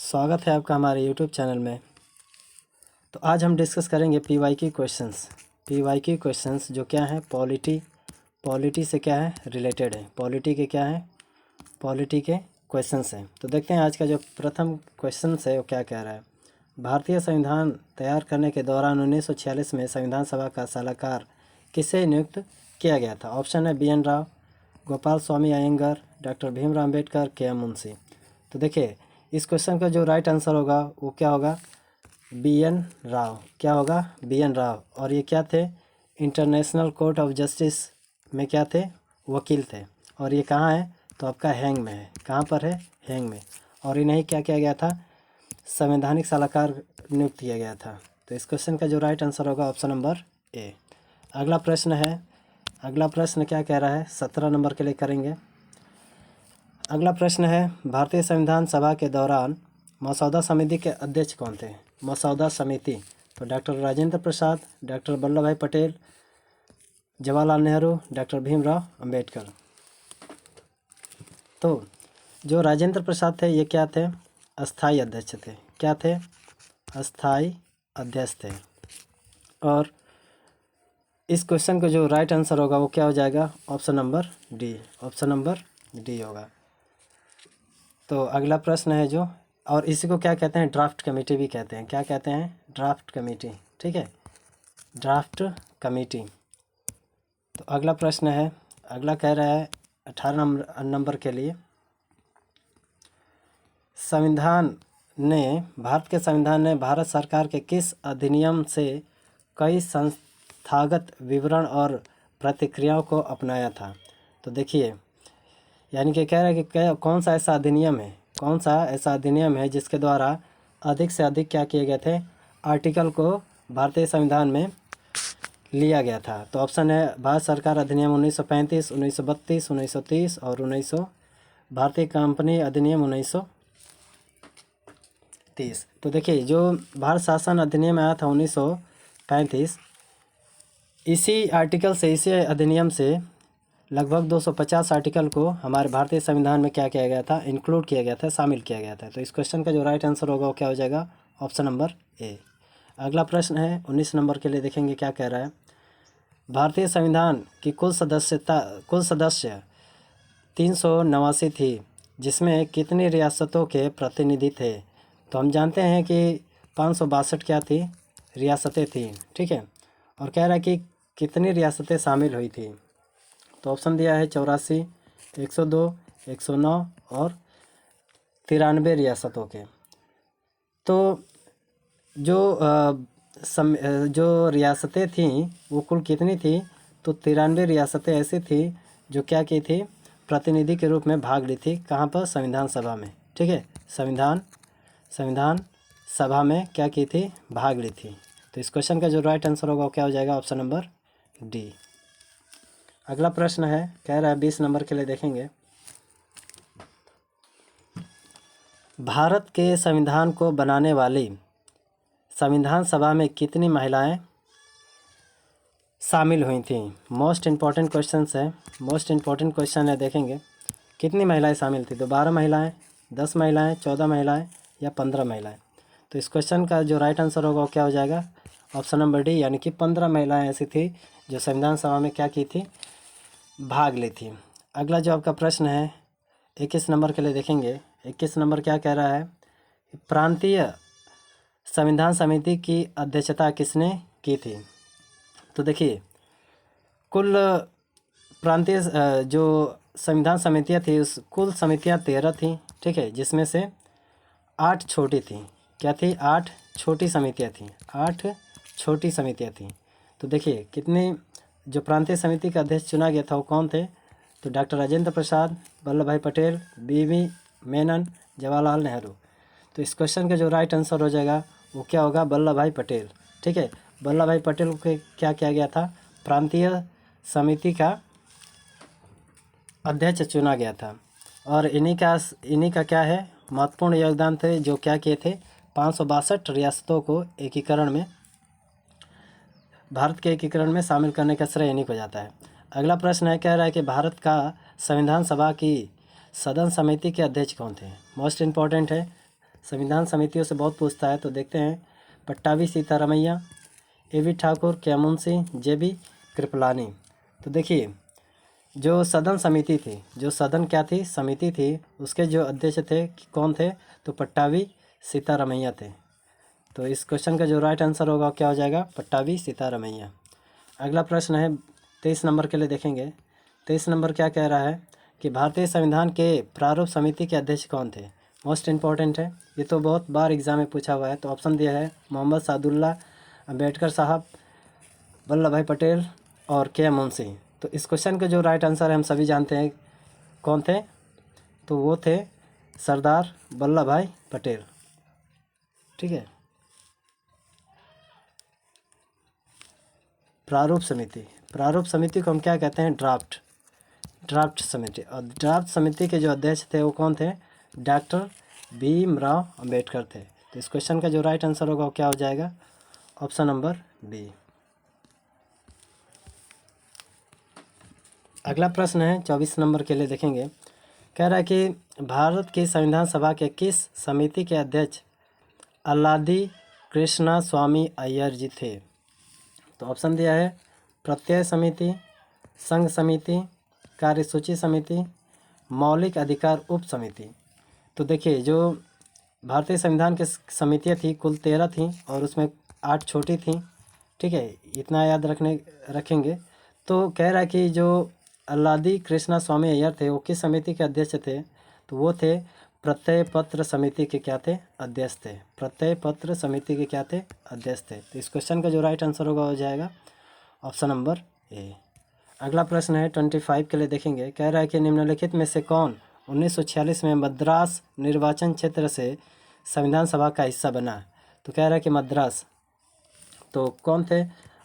स्वागत है आपका हमारे यूट्यूब चैनल में। तो आज हम डिस्कस करेंगे पीवाईक्यू क्वेश्चंस। पीवाईक्यू क्वेश्चंस जो क्या है, पॉलिटी से क्या है रिलेटेड है, पॉलिटी के क्या है, पॉलिटी के क्वेश्चंस हैं। तो देखते हैं आज का जो प्रथम क्वेश्चन है वो क्या कह रहा है। भारतीय संविधान तैयार करने के दौरान 1946 में संविधान सभा का सलाहकार किसे नियुक्त किया गया था? ऑप्शन है BN Rao, Gopal Swami Iyengar, doctor Bhimrao Ambedkar, KM Munshi. तो देखिए इस क्वेश्चन का जो राइट आंसर होगा वो क्या होगा, BN राव। क्या होगा? BN राव। और ये क्या थे? इंटरनेशनल कोर्ट ऑफ जस्टिस में क्या थे? वकील थे। और ये कहाँ है? तो आपका हैंग में है। कहाँ पर है? हैंग में। और इन्हें क्या किया गया था? संवैधानिक सलाहकार नियुक्त किया गया था। तो इस क्वेश्चन का जो राइट आंसर होगा ऑप्शन नंबर ए। अगला प्रश्न क्या कह रहा है? 17 नंबर के लिए करेंगे। अगला प्रश्न है, भारतीय संविधान सभा के दौरान मसौदा समिति के अध्यक्ष कौन थे? मसौदा समिति तो डॉक्टर राजेंद्र प्रसाद, डॉक्टर वल्लभ भाई पटेल, जवाहरलाल नेहरू, डॉक्टर भीमराव अंबेडकर। तो जो राजेंद्र प्रसाद थे ये क्या थे? अस्थाई अध्यक्ष थे। क्या थे? अस्थाई अध्यक्ष थे। और इस क्वेश्चन का जो राइट आंसर होगा वो क्या हो जाएगा? Option number D. Option number D होगा। तो अगला प्रश्न है जो, और इसी को क्या कहते हैं? ड्राफ्ट कमेटी भी कहते हैं। क्या कहते हैं? Draft committee. ठीक है, ड्राफ्ट कमेटी। तो अगला प्रश्न है, अगला कह रहा है 18 नंबर के लिए, भारत के संविधान ने भारत सरकार के किस अधिनियम से कई संस्थागत विवरण और प्रतिक्रियाओं को अपनाया था? तो देखिए यानी कि कह रहा है कि कौन सा ऐसा अधिनियम है जिसके द्वारा अधिक से अधिक क्या किए गए थे? आर्टिकल को भारतीय संविधान में लिया गया था। तो ऑप्शन है भारत सरकार अधिनियम 1935, 1932, 1930 और 1900, भारतीय कंपनी अधिनियम 1930। तो देखिए जो भारत शासन अधिनियम आया था 1935, इसी अधिनियम से लगभग 250 आर्टिकल को हमारे भारतीय संविधान में क्या किया गया था? इंक्लूड किया गया था, शामिल किया गया था। तो इस क्वेश्चन का जो राइट आंसर होगा वो क्या हो जाएगा? Option number A. अगला प्रश्न है 19 नंबर के लिए, देखेंगे क्या कह रहा है। भारतीय संविधान की कुल सदस्य 389 थी, जिसमें कितनी रियासतों के प्रतिनिधि थे? तो हम जानते हैं कि 562 क्या थी? रियासतें थी। ठीक है, और कह रहा है कि कितनी रियासतें शामिल हुई थी? तो ऑप्शन दिया है 84, 102, 109 और 93 रियासतों के। तो जो रियासतें थीं वो कुल कितनी थी? तो 93 रियासतें ऐसी थी जो क्या की थी? प्रतिनिधि के रूप में भाग ली थी। कहाँ पर? संविधान सभा में। ठीक है, संविधान सभा में क्या की थी? भाग ली थी। तो इस क्वेश्चन का जो राइट आंसर होगा वो क्या हो जाएगा? Option number D. अगला प्रश्न है, कह रहा है 20 नंबर के लिए, देखेंगे। भारत के संविधान को बनाने वाली संविधान सभा में कितनी महिलाएं शामिल हुई थीं? मोस्ट इम्पॉर्टेंट क्वेश्चन है, देखेंगे कितनी महिलाएं शामिल थी। तो 12 महिलाएं, 10 महिलाएं, 14 महिलाएं या 15 महिलाएं। तो इस क्वेश्चन का जो राइट आंसर होगा वो क्या हो जाएगा? ऑप्शन नंबर डी, यानी कि 15 महिलाएं ऐसी थी जो संविधान सभा में क्या की थी? भाग ली थी। अगला जो आपका प्रश्न है 21 नंबर के लिए, देखेंगे 21 नंबर क्या कह रहा है। प्रांतीय संविधान समिति की अध्यक्षता किसने की थी? तो देखिए कुल प्रांतीय जो संविधान समितियाँ थी उस कुल समितियाँ 13 थी। ठीक है, जिसमें से 8 छोटी थी। क्या थी? 8 छोटी समितियाँ थी। 8 छोटी समितियाँ थी। तो देखिए कितनी जो प्रांतीय समिति का अध्यक्ष चुना गया था वो कौन थे? तो डॉक्टर राजेंद्र प्रसाद, वल्लभ भाई पटेल, BV मेनन, जवाहरलाल नेहरू। तो इस क्वेश्चन का जो राइट आंसर हो जाएगा वो क्या होगा? वल्लभ भाई पटेल। ठीक है, वल्लभ भाई पटेल को क्या किया गया था? प्रांतीय समिति का अध्यक्ष चुना गया था। और इन्हीं का क्या है? महत्वपूर्ण योगदान थे जो क्या किए थे? 562 रियासतों को भारत के एकीकरण में शामिल करने का श्रेय इन्हीं को जाता है। अगला प्रश्न है, कह रहा है कि भारत का संविधान सभा की सदन समिति के अध्यक्ष कौन थे? मोस्ट इम्पॉर्टेंट है, संविधान समितियों से बहुत पूछता है। तो देखते हैं, Pattabhi Sitaramayya, A.V. Thakur, Camon Singh, J.B. Kripalani. तो देखिए, जो सदन समिति थी, जो सदन क्या थी, समिति थी, उसके जो अध्यक्ष थे कौन थे? तो पट्टाभी सीतारमैया थे। तो इस क्वेश्चन का जो राइट आंसर होगा क्या हो जाएगा? पट्टाभी सीतारमैया। अगला प्रश्न है 23 नंबर के लिए देखेंगे। 23 नंबर क्या कह रहा है कि भारतीय संविधान के प्रारूप समिति के अध्यक्ष कौन थे? मोस्ट इम्पॉर्टेंट है, ये तो बहुत बार एग्जाम में पूछा हुआ है। तो ऑप्शन दिया है मोहम्मद सादुल्ला, अम्बेडकर साहब, वल्लभ भाई पटेल और क्यामन सिंह। तो इस क्वेश्चन का जो राइट आंसर है हम सभी जानते हैं कौन थे, तो वो थे सरदार वल्लभ भाई पटेल। ठीक है। प्रारूप समिति, प्रारूप समिति को हम क्या कहते हैं? ड्राफ्ट समिति। और ड्राफ्ट समिति के जो अध्यक्ष थे वो कौन थे? डॉक्टर भीमराव अंबेडकर थे। तो इस क्वेश्चन का जो राइट आंसर होगा वो क्या हो जाएगा? Option number B. अगला प्रश्न है 24 नंबर के लिए देखेंगे। कह रहा है कि भारत की संविधान सभा के किस समिति के अध्यक्ष अल्लादी कृष्णा स्वामी अय्यर जी थे? तो ऑप्शन दिया है प्रत्यय समिति, संघ समिति, कार्यसूची समिति, मौलिक अधिकार उप समिति। तो देखिए, जो भारतीय संविधान की समितियाँ थी कुल 13 थीं और उसमें 8 छोटी थीं। ठीक है, इतना याद रखेंगे। तो कह रहा है कि जो अल्लादी कृष्णा स्वामी अय्यर थे वो किस समिति के अध्यक्ष थे? तो वो थे प्रत्यय पत्र समिति के क्या थे? अध्यक्ष थे। प्रत्यय पत्र समिति के क्या थे? अध्यक्ष थे। तो इस क्वेश्चन का जो राइट आंसर होगा हो जाएगा ऑप्शन नंबर ए। अगला प्रश्न है 25 के लिए देखेंगे। कह रहा है कि निम्नलिखित में से कौन 1946 में मद्रास निर्वाचन क्षेत्र से संविधान सभा का हिस्सा बना? तो कह रहा है कि मद्रास। तो कौन थे?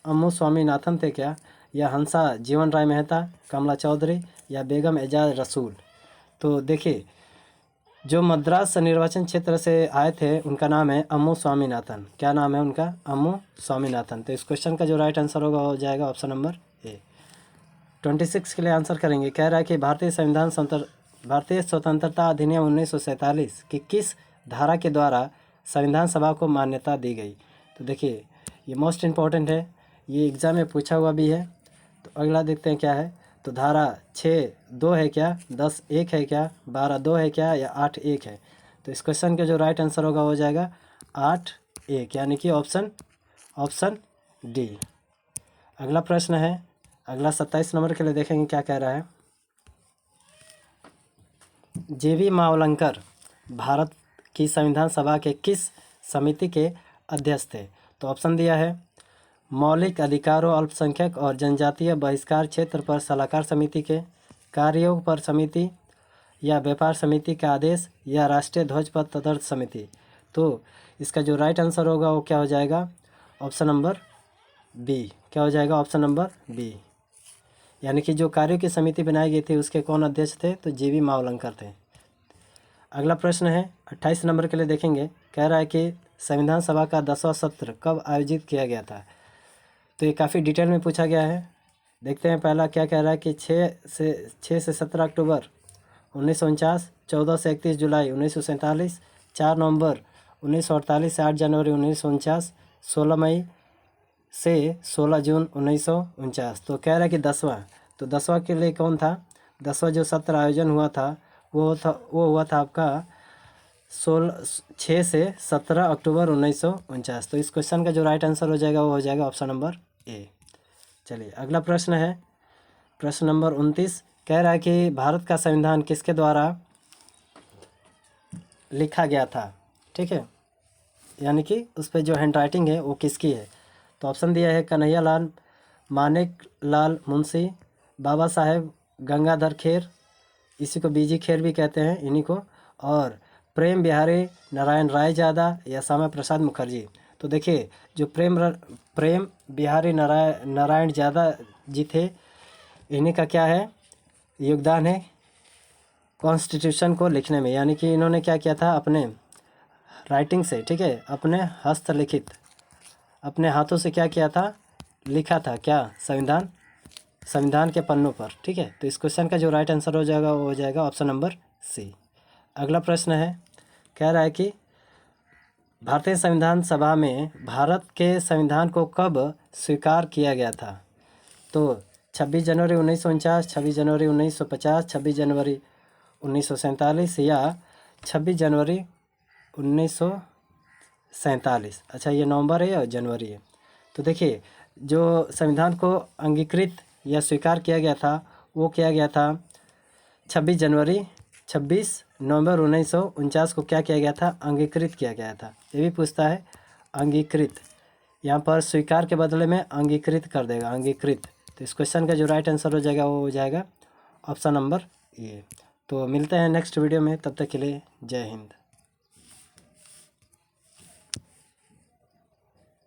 अम्मू स्वामीनाथन थे क्या, या हंसा जीवन राय मेहता, कमला चौधरी, या बेगम एजाज रसूल? तो देखिए, जो मद्रास निर्वाचन क्षेत्र से आए थे उनका नाम है अम्मू स्वामीनाथन। क्या नाम है उनका? अम्मू स्वामीनाथन। तो इस क्वेश्चन का जो राइट आंसर होगा हो जाएगा ऑप्शन नंबर ए। 26 के लिए आंसर करेंगे। कह रहा है कि भारतीय स्वतंत्रता अधिनियम 1947 की किस धारा के द्वारा संविधान सभा को मान्यता दी गई? तो देखिए, ये मोस्ट इम्पॉर्टेंट है, ये एग्ज़ाम में पूछा हुआ भी है। तो अगला देखते हैं क्या है। तो धारा 6(2) है क्या, 10(1) है क्या, 12(2) है क्या, या 8(1) है? तो इस क्वेश्चन का जो राइट आंसर होगा हो जाएगा 8(1), यानी कि ऑप्शन डी। अगला प्रश्न है, अगला 27 नंबर के लिए देखेंगे क्या कह रहा है। J.B. मावलंकर भारत की संविधान सभा के किस समिति के अध्यक्ष थे? तो ऑप्शन दिया है मौलिक अधिकारों, अल्पसंख्यक और जनजातीय बहिष्कार क्षेत्र पर सलाहकार समिति के, कार्ययोग पर समिति, या व्यापार समिति का आदेश, या राष्ट्रीय ध्वज पर तदर्थ समिति। तो इसका जो राइट आंसर होगा वो क्या हो जाएगा? Option number B. क्या हो जाएगा? ऑप्शन नंबर बी, यानी कि जो कार्यों की समिति बनाई गई थी उसके कौन अध्यक्ष थे? तो J.B. मावलंकर थे। अगला प्रश्न है 28 नंबर के लिए देखेंगे। कह रहा है कि संविधान सभा का 10वां सत्र कब आयोजित किया गया था? तो ये काफ़ी डिटेल में पूछा गया है। देखते हैं पहला क्या कह रहा है कि 6 से 17 अक्टूबर 1949, 14 से 31 जुलाई 1947, 4 नवंबर 1948 से 8 जनवरी 1949, 16 मई से 16 जून 1949। तो कह रहा है कि 10वां। तो 10वां के लिए कौन था? 10वां जो सत्र आयोजन हुआ था वो हुआ था आपका 6 से 17 अक्टूबर 1949। तो इस क्वेश्चन का जो राइट आंसर हो जाएगा वो हो जाएगा ऑप्शन नंबर ए। चलिए अगला प्रश्न है, प्रश्न नंबर 29। कह रहा है कि भारत का संविधान किसके द्वारा लिखा गया था? ठीक है, यानी कि उस पर जो हैंड राइटिंग है वो किसकी है? तो ऑप्शन दिया है कन्हैया लाल, मानिक लाल मुंशी, बाबा साहेब गंगाधर खेर, इसी को बीजी खेर भी कहते हैं इन्हीं को, और प्रेम बिहारी नारायण राय ज़्यादा, या श्यामा प्रसाद मुखर्जी। तो देखिए, जो प्रेम बिहारी नारायण ज़्यादा जी थे, इन्हीं का क्या है योगदान है कॉन्स्टिट्यूशन को लिखने में। यानी कि इन्होंने क्या किया था अपने राइटिंग से, ठीक है, अपने हस्तलिखित अपने हाथों से क्या किया था? लिखा था क्या? संविधान के पन्नों पर। ठीक है, तो इस क्वेश्चन का जो राइट आंसर हो जाएगा वो हो जाएगा ऑप्शन नंबर सी। अगला प्रश्न है, कह रहा है कि भारतीय संविधान सभा में भारत के संविधान को कब स्वीकार किया गया था? तो 26 जनवरी 1949, 26 जनवरी 1950, 26 जनवरी 1947 या 26 जनवरी 1947। अच्छा, ये नवंबर है और जनवरी है। तो देखिए, जो संविधान को अंगीकृत या स्वीकार किया गया था वो किया गया था 26 नवंबर 1949 को क्या किया गया था? अंगीकृत किया गया था। ये भी पूछता है अंगीकृत, यहाँ पर स्वीकार के बदले में अंगीकृत कर देगा, अंगीकृत। तो इस क्वेश्चन का जो राइट आंसर हो जाएगा वो हो जाएगा ऑप्शन नंबर ए। तो मिलते हैं नेक्स्ट वीडियो में, तब तक के लिए जय हिंद।